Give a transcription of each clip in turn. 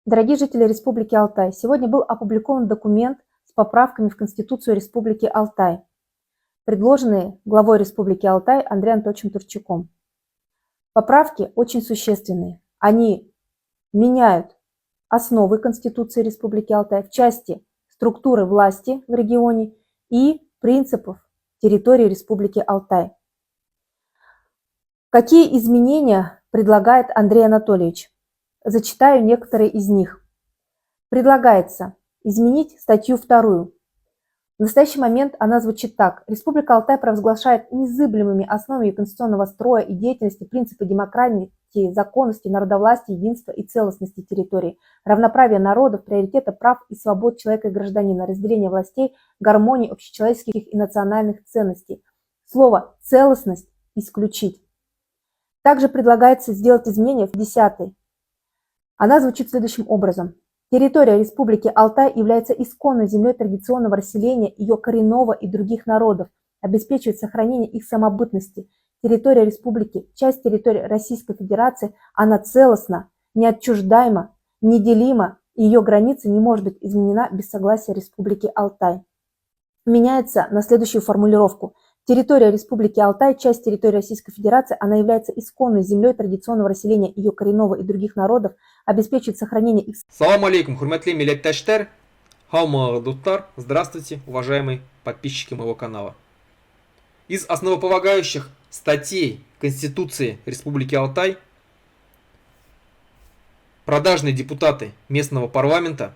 Дорогие жители Республики Алтай, сегодня был опубликован документ с поправками в Конституцию Республики Алтай, предложенные главой Республики Алтай Андреем Анатольевичем Турчаком. Поправки очень существенные. Они меняют основы Конституции Республики Алтай в части структуры власти в регионе и принципов территории Республики Алтай. Какие изменения предлагает Андрей Анатольевич? Зачитаю некоторые из них. Предлагается изменить статью 2. В настоящий момент она звучит так. Республика Алтай провозглашает незыблемыми основами конституционного строя и деятельности принципы демократии, законности, народовластия, единства и целостности территории, равноправия народов, приоритета прав и свобод человека и гражданина, разделения властей, гармонии общечеловеческих и национальных ценностей. Слово «целостность» исключить. Также предлагается сделать изменения в 10. Она звучит следующим образом. Территория Республики Алтай является исконной землей традиционного расселения ее коренного и других народов, обеспечивает сохранение их самобытности. Территория республики, часть территории Российской Федерации, она целостна, неотчуждаема, неделима, и ее граница не может быть изменена без согласия Республики Алтай. Меняется на следующую формулировку. Территория Республики Алтай, часть территории Российской Федерации, она является исконной землей традиционного расселения ее коренного и других народов, обеспечивает сохранение их... Салам алейкум, хурматли милләттәштәр, хаумы дуттар, здравствуйте, уважаемые подписчики моего канала. Из основополагающих статей Конституции Республики Алтай продажные депутаты местного парламента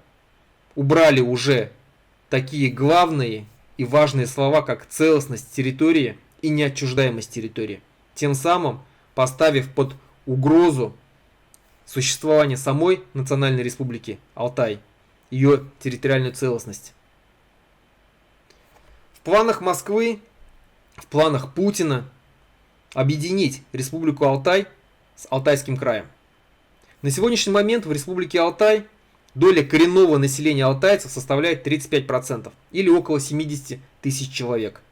убрали уже такие главные и важные слова, как целостность территории и неотчуждаемость территории, тем самым поставив под угрозу существование самой Национальной Республики Алтай, ее территориальную целостность. В планах Москвы, в планах Путина объединить Республику Алтай с Алтайским краем. На сегодняшний момент в Республике Алтай доля коренного населения алтайцев составляет 35%, или около 70 тысяч человек.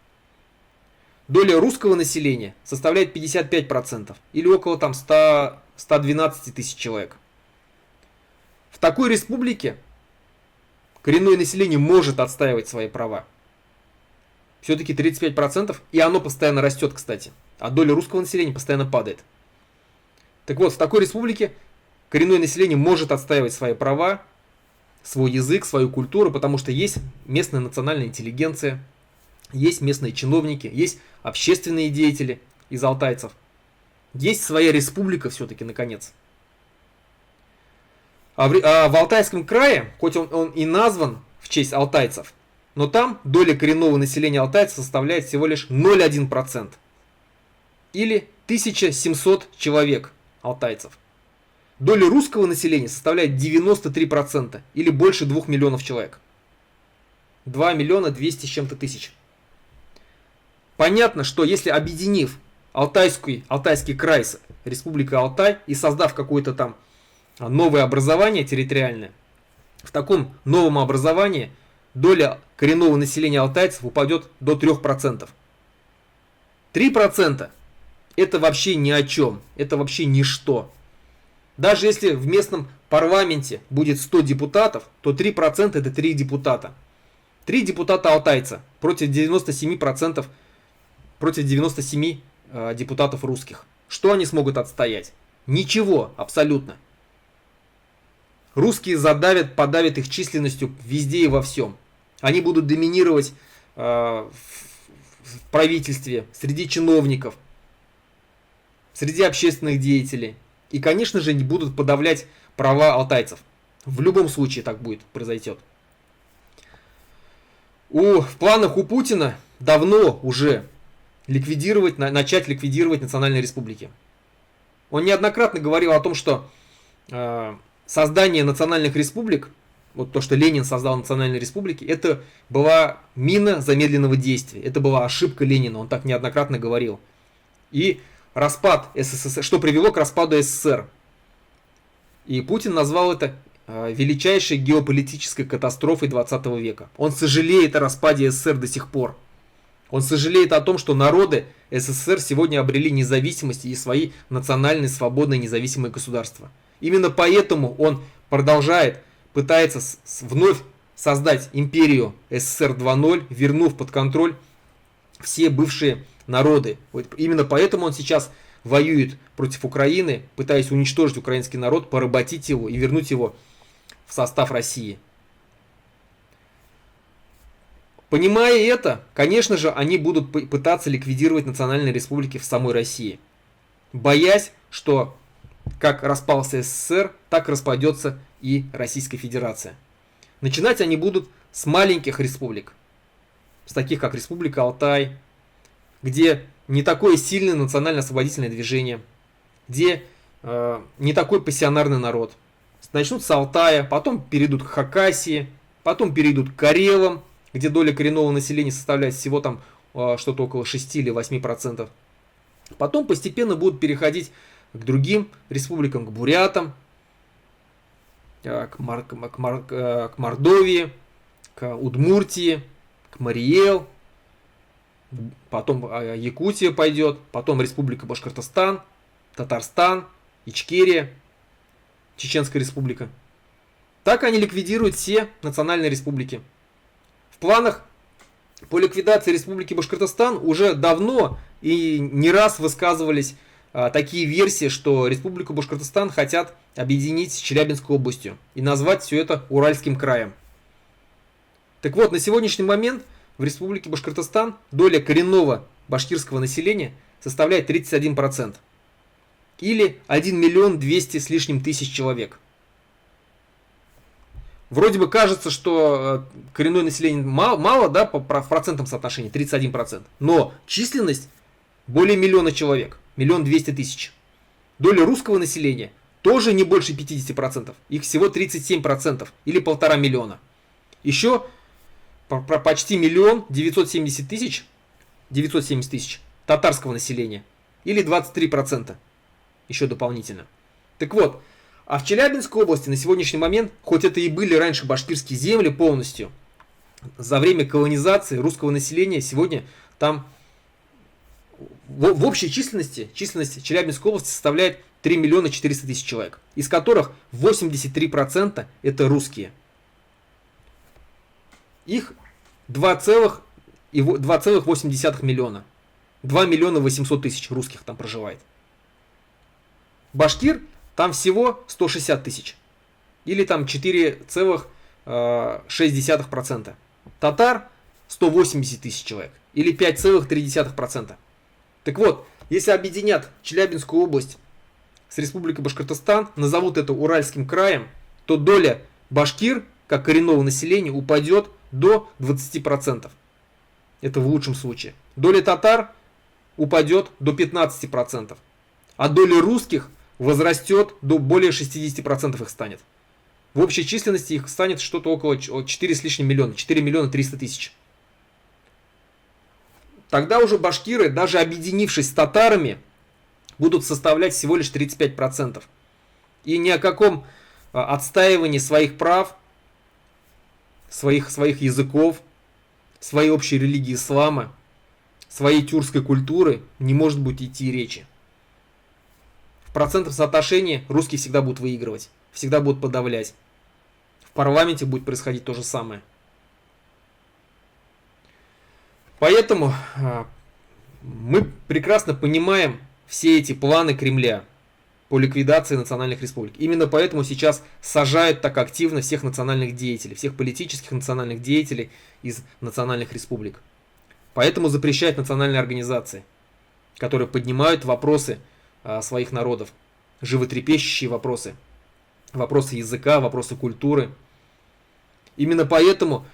Доля русского населения составляет 55%, или около 112 тысяч человек. В такой республике коренное население может отстаивать свои права. Все-таки 35%, и оно постоянно растет, кстати. А доля русского населения постоянно падает. Так вот, в такой республике коренное население может отстаивать свои права, свой язык, свою культуру, потому что есть местная национальная интеллигенция, есть местные чиновники, есть общественные деятели из алтайцев. Есть своя республика все-таки, наконец. А в Алтайском крае, хоть он и назван в честь алтайцев, но там доля коренного населения алтайцев составляет всего лишь 0,1%. Или 1700 человек алтайцев. Доля русского населения составляет 93%, или больше 2 миллионов человек. 2 миллиона 200 с чем-то тысяч. Понятно, что если объединив Алтайский край с Республикой Алтай и создав какое-то там новое образование территориальное, в таком новом образовании доля коренного населения алтайцев упадет до 3%. 3% это вообще ни о чем, это вообще ничто. Даже если в местном парламенте будет 100 депутатов, то 3% это 3 депутата. 3 депутата алтайца против 97%, против 97 депутатов русских. Что они смогут отстоять? Ничего, абсолютно. Русские подавят их численностью везде и во всем. Они будут доминировать в правительстве, среди чиновников, среди общественных деятелей. И, конечно же, не будут подавлять права алтайцев. В любом случае так будет, произойдет. В планах у Путина давно уже начать ликвидировать национальные республики. Он неоднократно говорил о том, что создание национальных республик, вот то, что Ленин создал национальные республики, это была мина замедленного действия. Это была ошибка Ленина, он так неоднократно говорил. И распад СССР, что привело к распаду СССР. И Путин назвал это величайшей геополитической катастрофой 20 века. Он сожалеет о распаде СССР до сих пор. Он сожалеет о том, что народы СССР сегодня обрели независимость и свои национальные свободные независимые государства. Именно поэтому он пытается вновь создать империю СССР 2.0, вернув под контроль все бывшие народы. Вот именно поэтому он сейчас воюет против Украины, пытаясь уничтожить украинский народ, поработить его и вернуть его в состав России. Понимая это, конечно же, они будут пытаться ликвидировать национальные республики в самой России, боясь, что как распался СССР, так распадется и Российская Федерация. Начинать они будут с маленьких республик, с таких как Республика Алтай, где не такое сильное национально-освободительное движение, где не такой пассионарный народ. Начнут с Алтая, потом перейдут к Хакасии, потом перейдут к Карелам, где доля коренного населения составляет всего там что-то около 6 или 8%. Потом постепенно будут переходить к другим республикам, к бурятам, к Мордовии, к Удмуртии, к Мариэл, потом Якутия пойдет, потом Республика Башкортостан, Татарстан, Ичкерия, Чеченская республика. Так они ликвидируют все национальные республики. В планах по ликвидации Республики Башкортостан уже давно и не раз высказывались такие версии, что Республику Башкортостан хотят объединить с Челябинской областью и назвать все это Уральским краем. Так вот, на сегодняшний момент в Республике Башкортостан доля коренного башкирского населения составляет 31%. Или 1 миллион 200 с лишним тысяч человек. Вроде бы кажется, что коренное население мало, да, в процентном соотношении, 31%. Но численность более миллиона человек, 1 200 000. Доля русского населения тоже не больше 50%. Их всего 37% или 1,5 миллиона. Еще почти 1 970 000 татарского населения или 23%. Еще дополнительно. Так вот, а в Челябинской области на сегодняшний момент, хоть это и были раньше башкирские земли полностью, за время колонизации русского населения сегодня там в общей численность Челябинской области составляет 3 миллиона 400 000 человек, из которых 83% это русские. Их 2,8 миллиона. 2 миллиона 800 000 русских там проживает. Башкир там всего 160 000. Или там 4,6%. Татар 180 000 человек. Или 5,3%. Так вот, если объединят Челябинскую область с Республикой Башкортостан, назовут это Уральским краем, то доля башкир, как коренного населения, упадет до 20%. Это в лучшем случае. Доля татар упадет до 15%. А доля русских возрастет до более 60% их станет. В общей численности их станет что-то около 4 с лишним миллиона, 4 миллиона 300 000. Тогда уже башкиры, даже объединившись с татарами, будут составлять всего лишь 35%. И ни о каком отстаивании своих прав, своих языков, своей общей религии ислама, своей тюркской культуры не может быть идти речи. В процентном соотношении русские всегда будут выигрывать, всегда будут подавлять. В парламенте будет происходить то же самое. Поэтому мы прекрасно понимаем все эти планы Кремля по ликвидации национальных республик. Именно поэтому сейчас сажают так активно всех национальных деятелей, всех политических национальных деятелей из национальных республик. Поэтому запрещают национальные организации, которые поднимают вопросы своих народов, животрепещущие вопросы, вопросы языка, вопросы культуры. Именно поэтому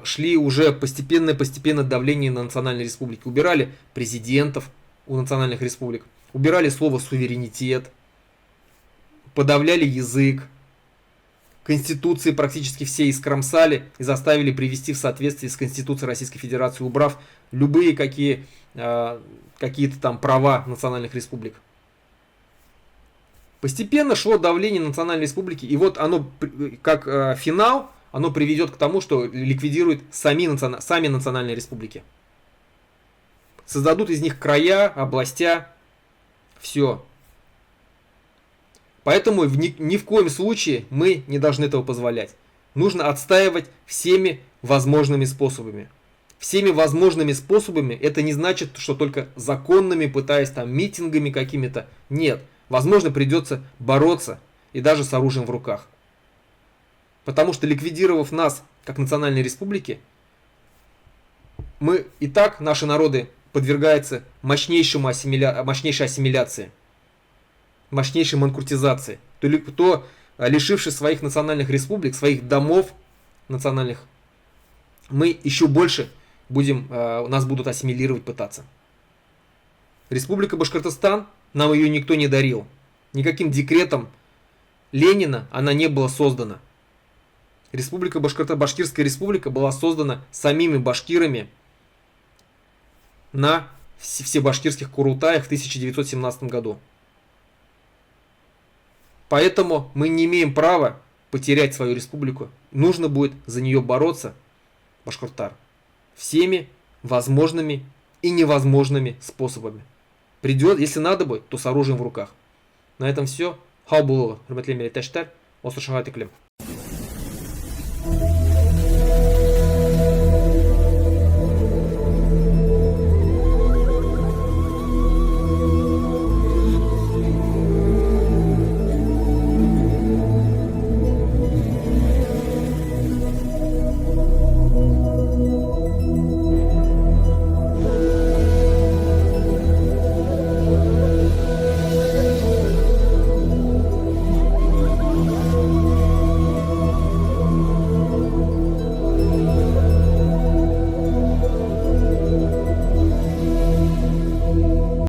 шли уже постепенное давление на национальные республики. Убирали президентов у национальных республик, убирали слово суверенитет, подавляли язык, конституции практически все искромсали и заставили привести в соответствии с Конституцией Российской Федерации, убрав любые какие-то там права национальных республик. Постепенно шло давление на национальные республики, и вот оно, как финал, оно приведет к тому, что ликвидируют сами национальные республики. Создадут из них края, областя, все. Поэтому ни в коем случае мы не должны этого позволять. Нужно отстаивать всеми возможными способами. Всеми возможными способами это не значит, что только законными, пытаясь там митингами какими-то. Нет. Возможно, придется бороться и даже с оружием в руках. Потому что ликвидировав нас как национальные республики, мы и так, наши народы, подвергаются мощнейшей ассимиляции, мощнейшей манкуртизации. То, лишившись своих национальных республик, своих домов национальных, мы еще больше нас будут ассимилировать пытаться. Республика Башкортостан, нам ее никто не дарил. Никаким декретом Ленина она не была создана. Республика Башкирская республика была создана самими башкирами на всебашкирских Курултаях в 1917 году. Поэтому мы не имеем права потерять свою республику. Нужно будет за нее бороться, Башкортар, всеми возможными и невозможными способами. Придет, если надо будет, то с оружием в руках. На этом все. Хау булуға, хөрмәтле милләттәшләр, осы шаһат иклем.